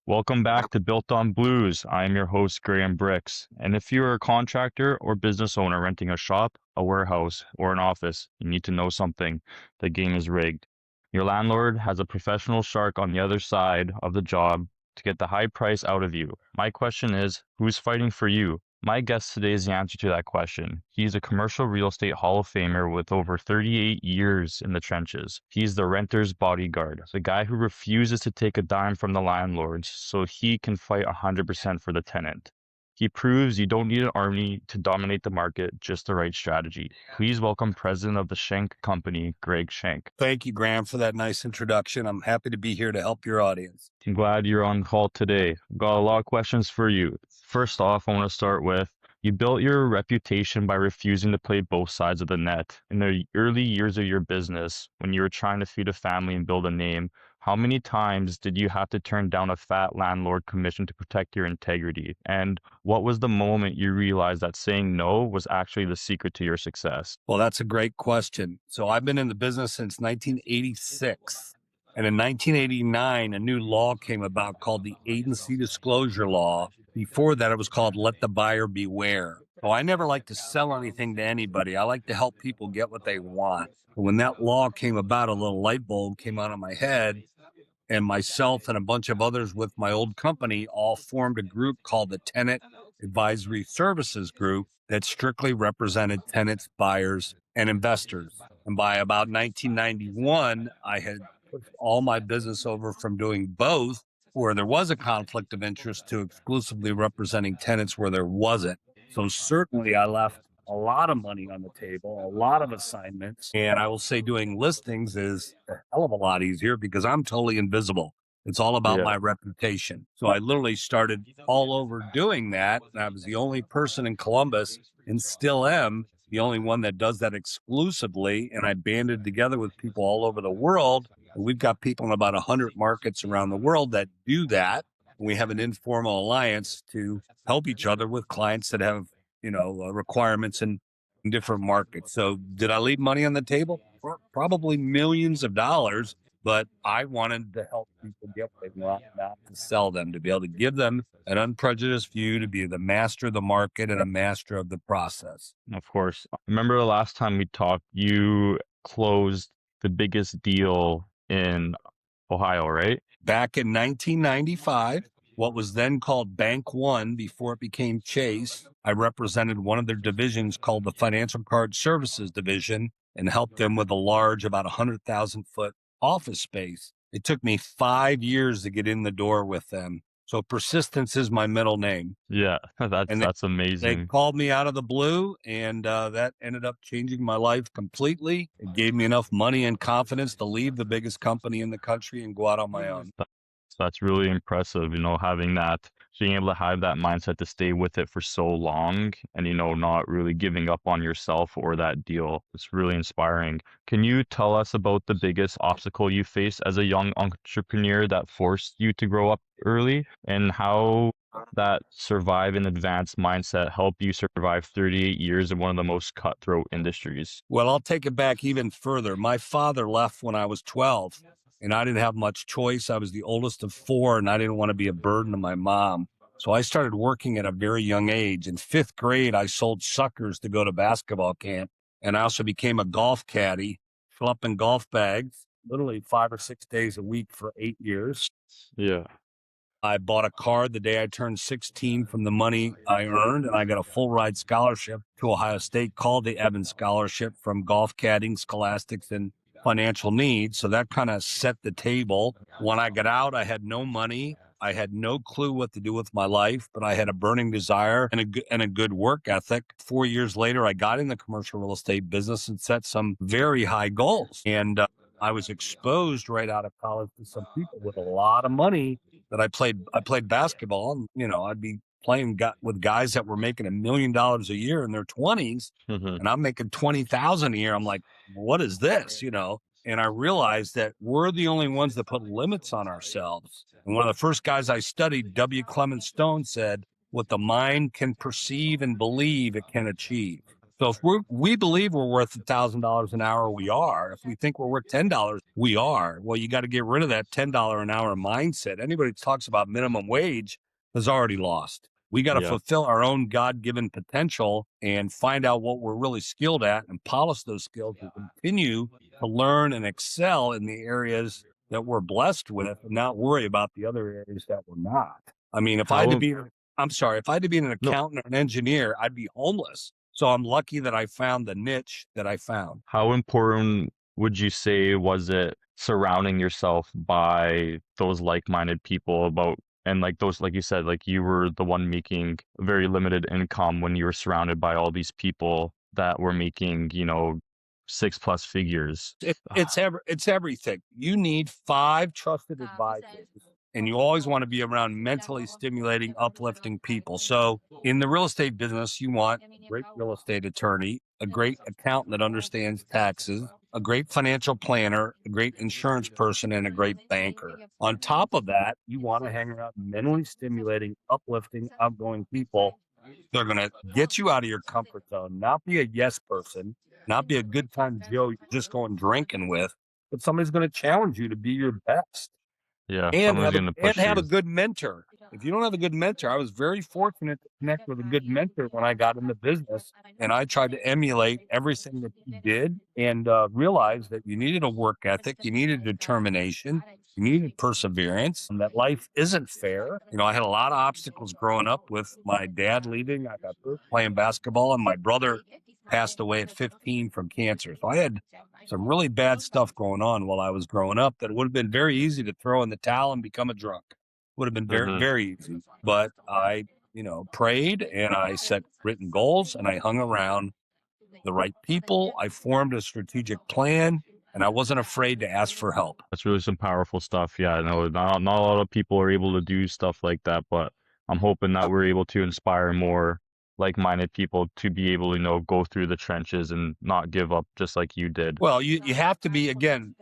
Welcome back to Built on Blues. I am your host, Graeme Bryks. And if you're a contractor or business owner renting a shop, a warehouse, or an office, you need to know something. The game is rigged. Your landlord has a professional shark on the other side of the job to get the high price out of you. My question is, who's fighting for you? My guest today is the answer to that question. He's a commercial real estate Hall of Famer with over 38 years in the trenches. He's the renter's bodyguard, the guy who refuses to take a dime from the landlords so he can fight 100% for the tenant. He proves you don't need an army to dominate the market, just the right strategy. Please welcome President of the Schenk Company, Greg Schenk. Thank you, Graeme, for that nice introduction. I'm happy to be here to help your audience. I'm glad you're on call today. I've got a lot of questions for you. First off, I want to start with, you built your reputation by refusing to play both sides of the net. In the early years of your business, when you were trying to feed a family and build a name, how many times did you have to turn down a fat landlord commission to protect your integrity? And what was the moment you realized that saying no was actually the secret to your success? Well, that's a great question. So I've been in the business since 1986. And in 1989, a new law came about called the Agency Disclosure Law. Before that, it was called Let the Buyer Beware. So I never like to sell anything to anybody. I like to help people get what they want. When that law came about, a little light bulb came out of my head, and myself and a bunch of others with my old company all formed a group called the Tenant Advisory Services Group that strictly represented tenants, buyers, and investors. And by about 1991, I had put all my business over from doing both, where there was a conflict of interest, to exclusively representing tenants where there wasn't. So certainly I left a lot of money on the table, a lot of assignments. And I will say doing listings is a hell of a lot easier because I'm totally invisible. It's all about my reputation. So I literally started all over doing that. And I was the only person in Columbus, and still am the only one that does that exclusively. And I banded together with people all over the world. And we've got people in about 100 markets around the world that do that. And we have an informal alliance to help each other with clients that have requirements in different markets. So did I leave money on the table? Probably millions of dollars, but I wanted to help people get what they want, not to sell them, to be able to give them an unprejudiced view, to be the master of the market and a master of the process. Of course. I remember the last time we talked, you closed the biggest deal in Ohio, right? Back in 1995, what was then called Bank One before it became Chase, I represented one of their divisions called the Financial Card Services Division and helped them with a large, about 100,000 foot office space. It took me 5 years to get in the door with them. So persistence is my middle name. Yeah, that's amazing. They called me out of the blue, and that ended up changing my life completely. It gave me enough money and confidence to leave the biggest company in the country and go out on my own. That's really impressive, having that, being able to have that mindset to stay with it for so long and, not really giving up on yourself or that deal. It's really inspiring. Can you tell us about the biggest obstacle you faced as a young entrepreneur that forced you to grow up early, and how that survive and advance mindset helped you survive 38 years in one of the most cutthroat industries? Well, I'll take it back even further. My father left when I was 12. And I didn't have much choice. I was the oldest of four, and I didn't want to be a burden to my mom. So I started working at a very young age. In 5th grade, I sold suckers to go to basketball camp. And I also became a golf caddy, schlepping golf bags, literally 5 or 6 days a week for 8 years. Yeah. I bought a car the day I turned 16 from the money I earned, and I got a full ride scholarship to Ohio State called the Evans Scholarship from golf caddying, scholastics, and financial needs. So that kind of set the table. When I got out, I had no money. I had no clue what to do with my life, but I had a burning desire and a good work ethic. 4 years later, I got in the commercial real estate business and set some very high goals. And I was exposed right out of college to some people with a lot of money that I played basketball, and I'd be playing with guys that were making $1 million a year in their 20s, and I'm making 20,000 a year. I'm like, what is this? And I realized that we're the only ones that put limits on ourselves. And one of the first guys I studied, W. Clement Stone, said, what the mind can perceive and believe, it can achieve. So if we believe we're worth $1,000 an hour, we are. If we think we're worth $10, we are. Well, you got to get rid of that $10 an hour mindset. Anybody who talks about minimum wage has already lost. We got to Yeah. fulfill our own God-given potential and find out what we're really skilled at and polish those skills and continue to learn and excel in the areas that we're blessed with and not worry about the other areas that we're not. I mean, if I had to be an No, accountant or an engineer, I'd be homeless. So I'm lucky that I found the niche that I found. how important would you say was it surrounding yourself by those like-minded people about and like those like you said like you were the one making very limited income when you were surrounded by all these people that were making, 6+ figures. It's everything. You need 5 trusted advisors, and you always want to be around mentally stimulating, uplifting people. So in the real estate business, you want a great real estate attorney, a great accountant that understands taxes, a great financial planner, a great insurance person, and a great banker. On top of that, you want to hang around mentally stimulating, uplifting, outgoing people. They're going to get you out of your comfort zone, not be a yes person, not be a good time Joe you're just going drinking with, but somebody's going to challenge you to be your best Yeah, someone's going to push have a you. good mentor. If you don't have a good mentor, I was very fortunate to connect with a good mentor when I got into business, and I tried to emulate everything that he did and realized that you needed a work ethic, you needed determination, you needed perseverance, and that life isn't fair. I had a lot of obstacles growing up with my dad leaving. I got hurt playing basketball, and my brother passed away at 15 from cancer. So I had some really bad stuff going on while I was growing up that it would have been very easy to throw in the towel and become a drunk. Would have been very, Hmm. very easy. But I, prayed and I set written goals and I hung around the right people. I formed a strategic plan and I wasn't afraid to ask for help. That's really some powerful stuff. Yeah, no, not a lot of people are able to do stuff like that, but I'm hoping that we're able to inspire more like-minded people to be able to, go through the trenches and not give up just like you did. Well, you have to be, again,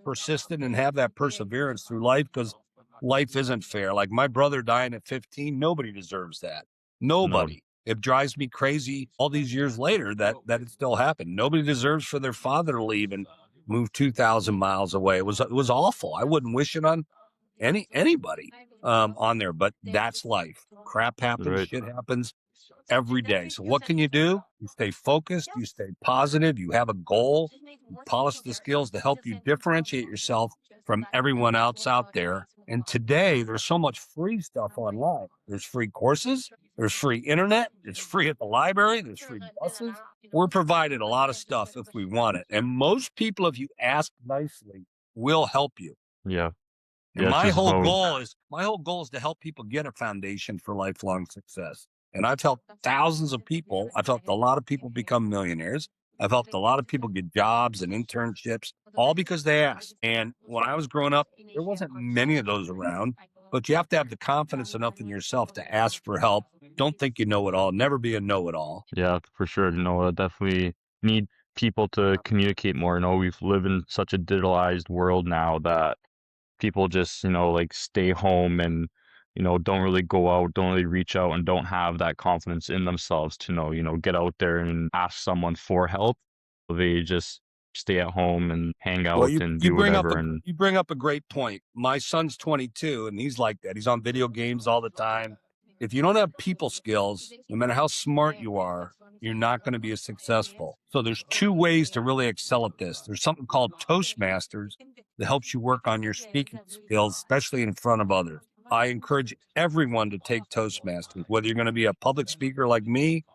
persistent and have that perseverance through life because life isn't fair. Like my brother dying at 15, nobody deserves that. No, Nobody. It drives me crazy all these years later that it still happened. Nobody deserves for their father to leave and move 2,000 miles away. It was awful. I wouldn't wish it on anybody on there, but that's life. Crap happens, right. shit happens every day. So what can you do? You stay focused, you stay positive, you have a goal, you polish the skills to help you differentiate yourself from everyone else out there. And today there's so much free stuff online. There's free courses, there's free internet, it's free at the library, there's free buses. We're provided a lot of stuff if we want it. And most people, if you ask nicely, will help you. Yeah. And Yeah, it's just about, my whole goal is to help people get a foundation for lifelong success. And I've helped thousands of people. I've helped a lot of people become millionaires. I've helped a lot of people get jobs and internships, all because they asked. And when I was growing up, there wasn't many of those around, but you have to have the confidence enough in yourself to ask for help. Don't think you know it all. Never be a know-it-all. yeah, for sure. Definitely need people to communicate more. We live in such a digitalized world now that people just, like stay home and, don't really go out, don't really reach out and don't have that confidence in themselves to get out there and ask someone for help. They just stay at home and hang Well, out and do whatever. And you bring up a great point. My son's 22 and he's like that. He's on video games all the time. If you don't have people skills, no matter how smart you are, you're not going to be as successful. So there's 2 ways to really excel at this. There's something called Toastmasters that helps you work on your speaking skills, especially in front of others. I encourage everyone to take Toastmasters, whether you're going to be a public speaker like me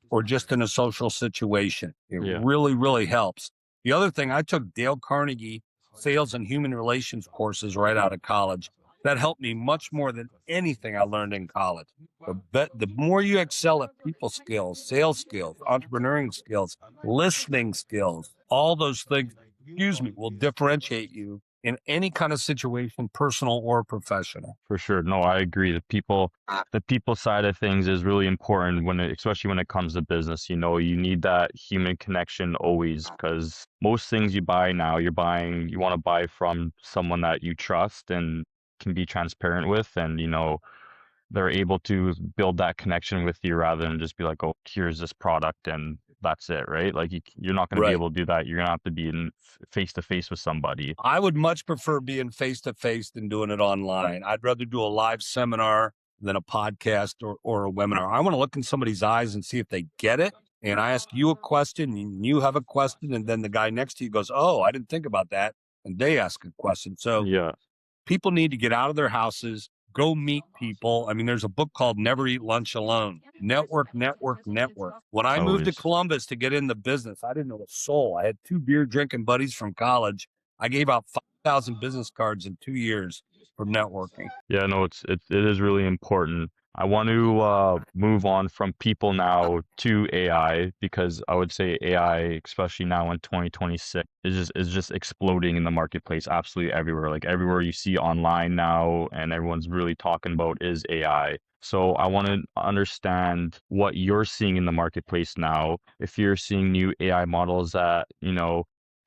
or just in a social situation. It yeah, really, really helps. The other thing, I took Dale Carnegie sales and human relations courses right out of college. That helped me much more than anything I learned in college. The more you excel at people skills, sales skills, entrepreneurial skills, listening skills, all those things, will differentiate you in any kind of situation, personal or professional. for sure. No, I agree. The people side of things is really important especially when it comes to business. You need that human connection always because most things you buy now, you want to buy from someone that you trust and can be transparent with, and they're able to build that connection with you rather than just be like, oh, here's this product and that's it, right? Like you're not going to be Right. able to do that. You're going to have to be in face to face with somebody. I would much prefer being face to face than doing it online. I'd rather do a live seminar than a podcast or a webinar. I want to look in somebody's eyes and see if they get it. And I ask you a question and you have a question. And then the guy next to you goes, "Oh, I didn't think about that." And they ask a question. So Yeah. people need to get out of their houses, go meet people. I mean, there's a book called Never Eat Lunch Alone. Network, network, network. When I moved to Always. Columbus to get in the business, I didn't know a soul. I had 2 beer drinking buddies from college. I gave out 5,000 business cards in 2 years from networking. Yeah, no, it is really important. I want to move on from people now to AI because I would say AI, especially now in 2026, is just exploding in the marketplace absolutely everywhere. Like everywhere you see online now and everyone's really talking about is AI. So I want to understand what you're seeing in the marketplace now. If you're seeing new AI models that,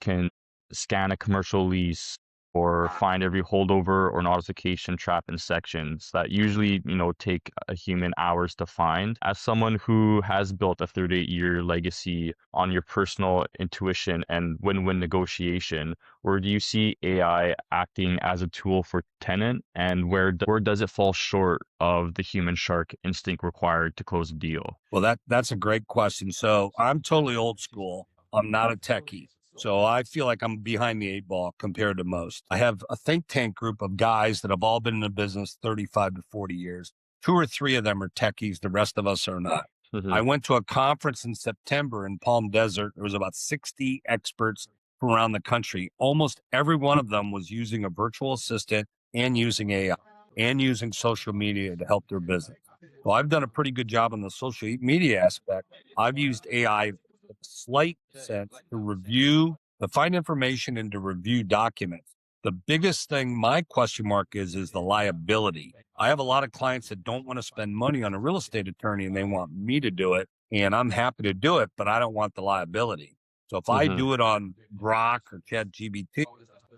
can scan a commercial lease or find every holdover or notification trap in sections that usually, take a human hours to find. As someone who has built a 38-year legacy on your personal intuition and win-win negotiation, where do you see AI acting as a tool for tenant, and where does it fall short of the human shark instinct required to close a deal? Well, that's a great question. So I'm totally old school. I'm not a techie. So I feel like I'm behind the 8 ball compared to most. I have a think tank group of guys that have all been in the business 35 to 40 years. 2 or 3 of them are techies. The rest of us are not. Hmm. I went to a conference in September in Palm Desert. There was about 60 experts from around the country. Almost every one of them was using a virtual assistant and using AI and using social media to help their business. Well, I've done a pretty good job on the social media aspect. I've used AI in a slight sense to find information and to review documents. The biggest thing, my question mark is the liability. I have a lot of clients that don't want to spend money on a real estate attorney and they want me to do it. And I'm happy to do it, but I don't want the liability. So if I Hmm. do it on Grok or ChatGPT,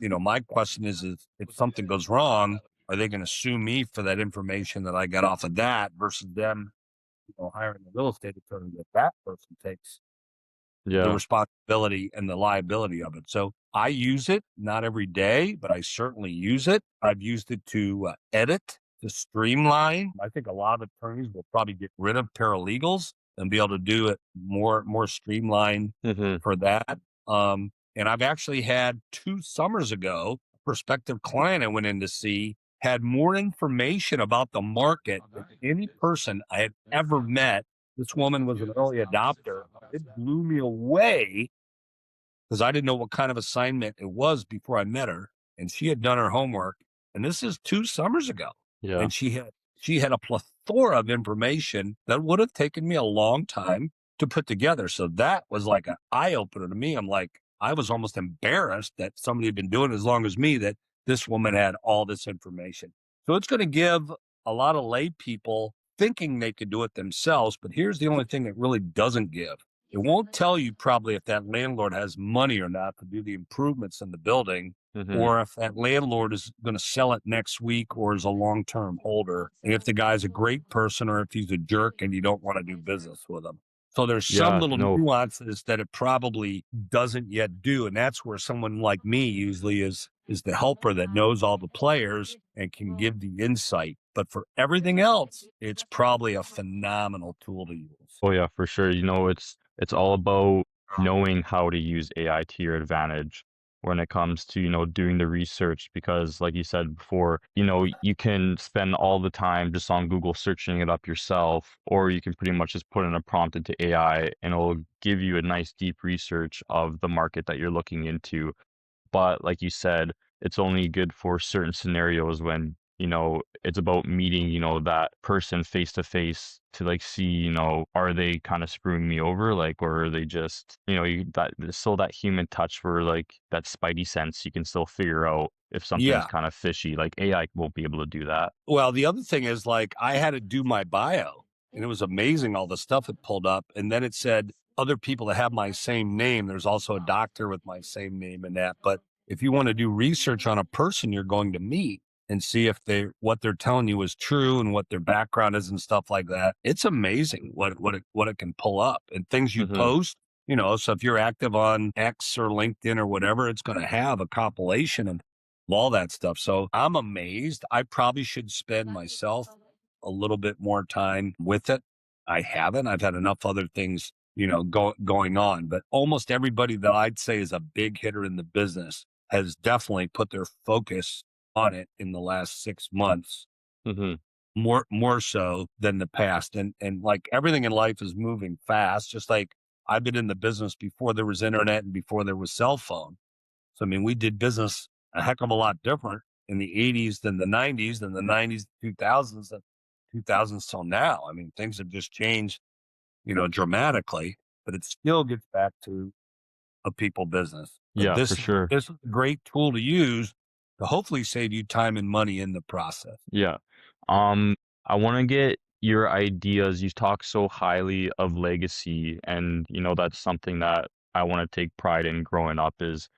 my question is if something goes wrong, are they going to sue me for that information that I got off of that versus them, hiring a real estate attorney that person takes the Yeah. responsibility and the liability of it. So I use it not every day, but I certainly use it. I've used it to edit, to streamline. I think a lot of attorneys will probably get rid of paralegals and be able to do it more streamlined Hmm. for that. And I've actually had 2 summers ago, a prospective client I went in to see had more information about the market than any person I had ever met. This woman was an early adopter. It blew me away because I didn't know what kind of assignment it was before I met her. And she had done her homework. And this is 2 summers ago. Yeah. And she had a plethora of information that would have taken me a long time to put together. So that was like an eye opener to me. I'm like, I was almost embarrassed that somebody had been doing it as long as me, that this woman had all this information. So it's going to give a lot of lay people thinking they could do it themselves. But here's the only thing it really doesn't give. It won't tell you probably if that landlord has money or not to do the improvements in the building, Hmm. or if that landlord is going to sell it next week or is a long-term holder, and if the guy's a great person or if he's a jerk and you don't want to do business with him. So there's some Yeah. little No. nuances that it probably doesn't yet do. And that's where someone like me usually is the helper that knows all the players and can give the insight. But for everything else, it's probably a phenomenal tool to use. Oh yeah, for sure. It's all about knowing how to use AI to your advantage when it comes to, doing the research because like you said before, you can spend all the time just on Google searching it up yourself, or you can pretty much just put in a prompt into AI and it'll give you a nice deep research of the market that you're looking into. But like you said, it's only good for certain scenarios when, it's about meeting, that person face to face to like see, are they kind of screwing me over? Like, or are they just, that there's still that human touch for like that spidey sense. You can still figure out if something's Yeah. kind of fishy. Like AI won't be able to do that. Well, the other thing is like I had to do my bio and it was amazing all the stuff it pulled up. And then it said other people that have my same name. There's also a doctor with my same name in that. But if you want to do research on a person you're going to meet and see if what they're telling you is true and what their background is and stuff like that, it's amazing what it can pull up and things you Hmm. post. So if you're active on X or LinkedIn or whatever, it's going to have a compilation of all that stuff. So I'm amazed. I probably should spend myself a little bit more time with it. I haven't. I've had enough other things, going on. But almost everybody that I'd say is a big hitter in the business has definitely put their focus on it in the last 6 months, Hmm. more so than the past. And like everything in life is moving fast, just like I've been in the business before there was internet and before there was cell phone. So I mean, we did business a heck of a lot different in the 80s than the 90s, than the 90s, 2000s, and 2000s till now. I mean, things have just changed, dramatically, but it still gets back to a people business. But Yeah, for sure. this is a great tool to use to hopefully save you time and money in the process. Yeah. Um, I want to get your ideas. You talk so highly of legacy, and that's something that I want to take pride in growing up is,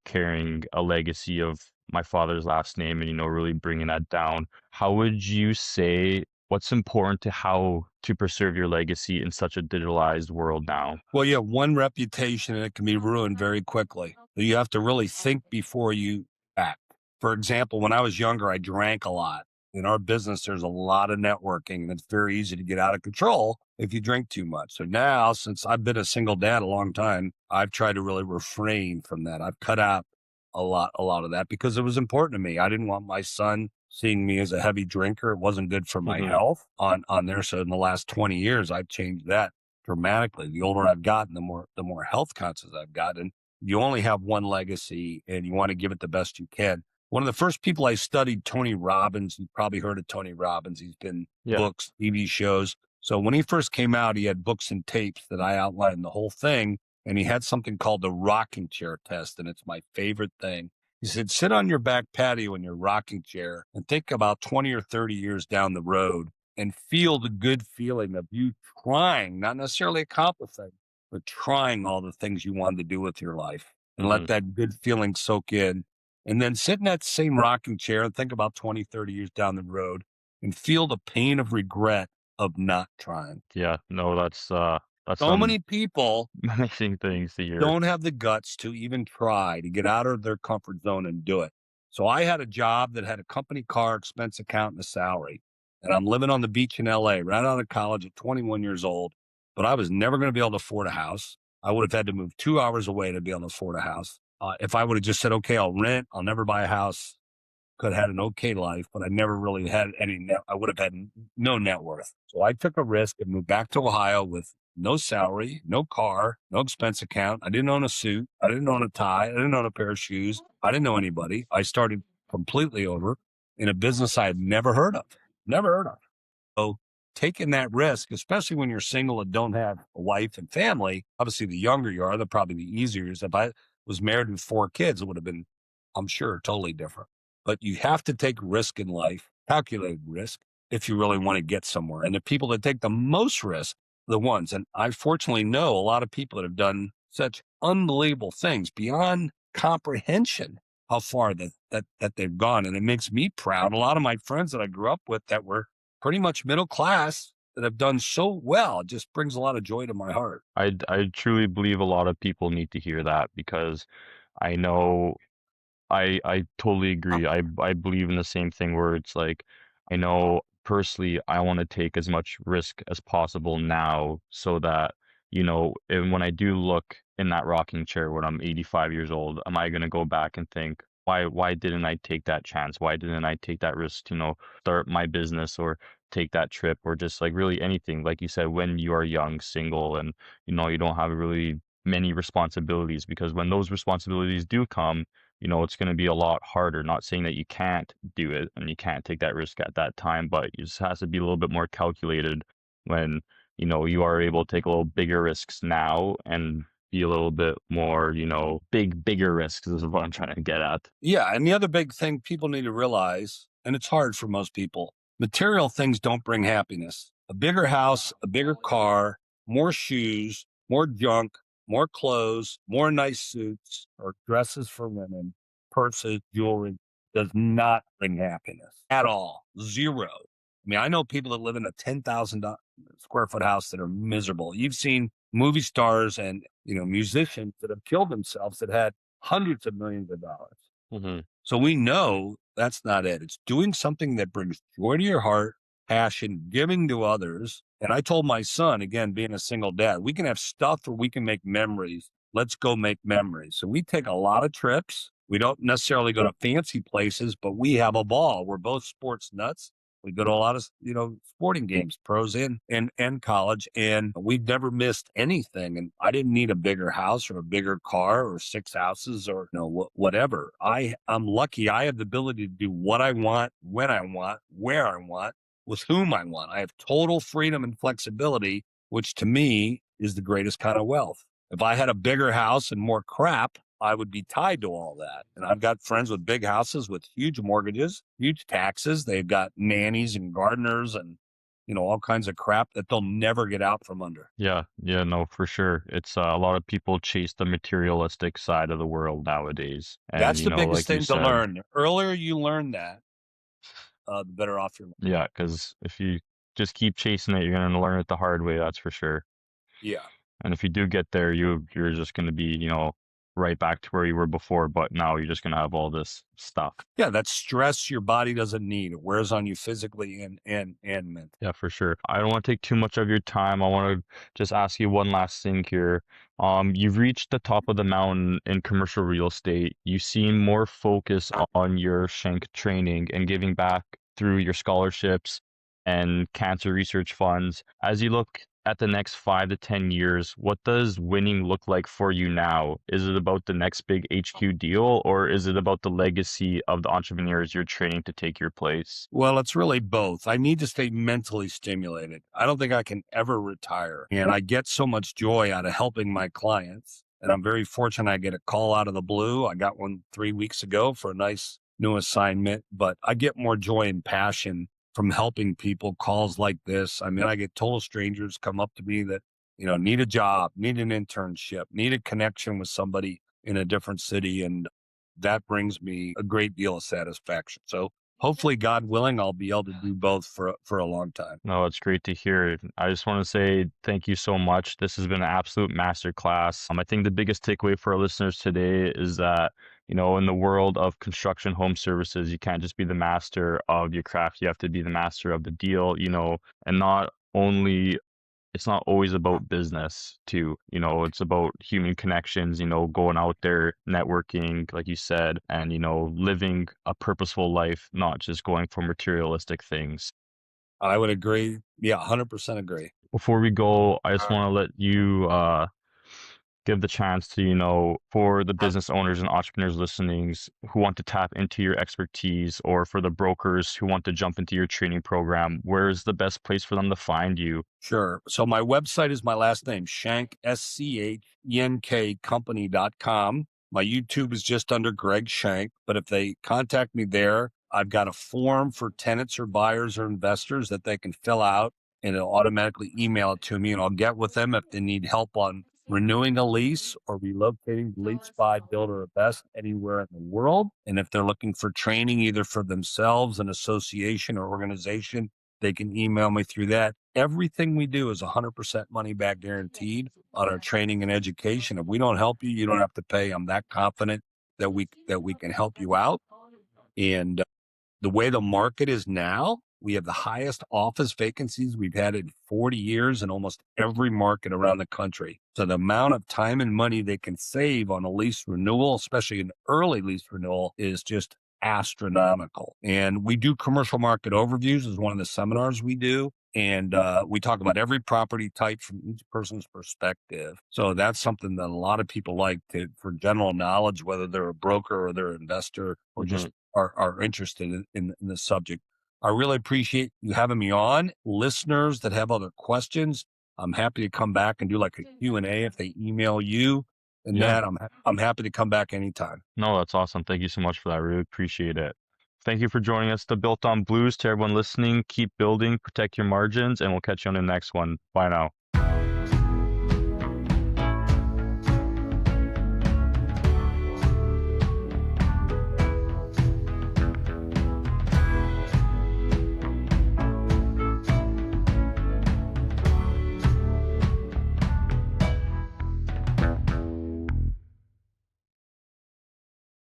carrying a legacy of my father's last name and, really bringing that down. How would you say what's important to how to preserve your legacy in such a digitalized world now? Well, you have one reputation and it can be ruined very quickly. So you have to really think before you act. For example, when I was younger, I drank a lot. In our business, there's a lot of networking and it's very easy to get out of control if you drink too much. So now, since I've been a single dad a long time, I've tried to really refrain from that. I've cut out a lot of that because it was important to me. I didn't want my son seeing me as a heavy drinker. It wasn't good for my Hmm. health on there. So in the last 20 years, I've changed that dramatically. The older I've gotten, the more health conscious I've gotten. You only have one legacy and you want to give it the best you can. One of the first people I studied, Tony Robbins. You've probably heard of Tony Robbins. He's been Yeah. books, TV shows. So when he first came out, he had books and tapes that I outlined the whole thing. And he had something called the rocking chair test. And it's my favorite thing. He said, sit on your back patio in your rocking chair and think about 20 or 30 years down the road and feel the good feeling of you trying, not necessarily accomplishing, but trying all the things you wanted to do with your life and Hmm. let that good feeling soak in. And then sit in that same rocking chair and think about 20, 30 years down the road and feel the pain of regret of not trying. Yeah. No, that's So some many people amazing things to hear. don't have the guts to even try to get out of their comfort zone and do it. So I had a job that had a company car, expense account, and a salary. And I'm living on the beach in LA, right out of college at 21 years old. But I was never going to be able to afford a house. I would have had to move 2 hours away to be able to afford a house. If I would have just said, okay, I'll rent, I'll never buy a house, could have had an okay life, but I never really had any I would have had no net worth. So I took a risk and moved back to Ohio with no salary, no car, no expense account. I didn't own a suit. I didn't own a tie. I didn't own a pair of shoes. I didn't know anybody. I started completely over in a business I had never heard of. Never heard of. So taking that risk, especially when you're single and don't have a wife and family, obviously the younger you are, the probably the easier it is. If I was married with 4 kids, it would have been, I'm sure, totally different. But you have to take risk in life, calculated risk, if you really want to get somewhere. And the people that take the most risk, the ones, and I fortunately know a lot of people that have done such unbelievable things beyond comprehension, how far that they've gone. And it makes me proud. A lot of my friends that I grew up with that were pretty much middle class that have done so well. It just brings a lot of joy to my heart. I truly believe a lot of people need to hear that because I know I totally agree. I believe in the same thing where it's like I know personally I want to take as much risk as possible now so that, and when I do look in that rocking chair when I'm 85 years old, am I going to go back and think, why didn't I take that chance? Why didn't I take that risk to, start my business or take that trip or just like really anything? Like you said, when you are young, single, and you don't have really many responsibilities because when those responsibilities do come, it's going to be a lot harder. Not saying that you can't do it and you can't take that risk at that time, but it just has to be a little bit more calculated when, you are able to take a little bigger risks now and be a little bit more, bigger risks is what I'm trying to get at. Yeah. And the other big thing people need to realize, and it's hard for most people, material things don't bring happiness. A bigger house, a bigger car, more shoes, more junk, more clothes, more nice suits or dresses for women, purses, jewelry does not bring happiness at all. Zero. I mean, I know people that live in a 10,000 square foot house that are miserable. You've seen movie stars and, musicians that have killed themselves that had hundreds of millions of dollars. Hmm. So we know that's not it. It's doing something that brings joy to your heart, passion, giving to others. And I told my son, again, being a single dad, we can have stuff or we can make memories. Let's go make memories. So we take a lot of trips. We don't necessarily go to fancy places, but we have a ball. We're both sports nuts. We go to a lot of, sporting games, pros and college, and we've never missed anything. And I didn't need a bigger house or a bigger car or 6 houses or whatever. I'm lucky. I have the ability to do what I want, when I want, where I want, with whom I want. I have total freedom and flexibility, which to me is the greatest kind of wealth. If I had a bigger house and more crap, I would be tied to all that. And I've got friends with big houses with huge mortgages, huge taxes. They've got nannies and gardeners and, all kinds of crap that they'll never get out from under. Yeah, yeah, no, for sure. It's a lot of people chase the materialistic side of the world nowadays. And, That's the biggest like you thing to said, learn. The earlier you learn that, the better off you're. yeah, because if you just keep chasing it, you're going to learn it the hard way, that's for sure. Yeah. And if you do get there, you're just going to be, right back to where you were before, but now you're just going to have all this stuff. Yeah, that's stress your body doesn't need. It wears on you physically and mentally. Yeah, for sure. I don't want to take too much of your time. I want to just ask you one last thing here. You've reached the top of the mountain in commercial real estate. You seem more focused on your Schenk training and giving back through your scholarships and cancer research funds. As you look at the next 5 to 10 years, what does winning look like for you now? Is it about the next big HQ deal, or is it about the legacy of the entrepreneurs you're training to take your place? Well, it's really both. I need to stay mentally stimulated. I don't think I can ever retire. And I get so much joy out of helping my clients. And I'm very fortunate I get a call out of the blue. I got one 3 weeks ago for a nice new assignment, but I get more joy and passion from helping people, calls like this. I mean, I get total strangers come up to me that, need a job, need an internship, need a connection with somebody in a different city. And that brings me a great deal of satisfaction. So hopefully, God willing, I'll be able to do both for a long time. No, it's great to hear. I just want to say thank you so much. This has been an absolute masterclass. I think the biggest takeaway for our listeners today is that, in the world of construction home services, you can't just be the master of your craft. You have to be the master of the deal, and not only it's not always about business too. It's about human connections, going out there, networking, like you said, and, living a purposeful life, not just going for materialistic things. I would agree. Yeah, 100% agree. Before we go, I just want to let you give the chance to, for the business owners and entrepreneurs listening who want to tap into your expertise, or for the brokers who want to jump into your training program, where's the best place for them to find you? Sure. So my website is my last name, Schenk, SCHENK company.com. My YouTube is just under Greg Schenk, but if they contact me there, I've got a form for tenants or buyers or investors that they can fill out, and it'll automatically email it to me, and I'll get with them if they need help on renewing a lease or relocating the lease, buy, build, or invest anywhere in the world. And if they're looking for training, either for themselves, an association, or organization, they can email me through that. Everything we do is 100% money back guaranteed on our training and education. If we don't help you, you don't have to pay. I'm that confident that we can help you out. And the way the market is now, we have the highest office vacancies we've had in 40 years in almost every market around the country. So the amount of time and money they can save on a lease renewal, especially an early lease renewal, is just astronomical. And we do commercial market overviews as one of the seminars we do. And we talk about every property type from each person's perspective. So that's something that a lot of people like for general knowledge, whether they're a broker or they're an investor or just are interested in the subject. I really appreciate you having me on. Listeners that have other questions, I'm happy to come back and do like a Q&A if they email you. And that I'm happy to come back anytime. No, that's awesome. Thank you so much for that. I really appreciate it. Thank you for joining us to Built on Blues. To everyone listening, keep building, protect your margins, and we'll catch you on the next one. Bye now.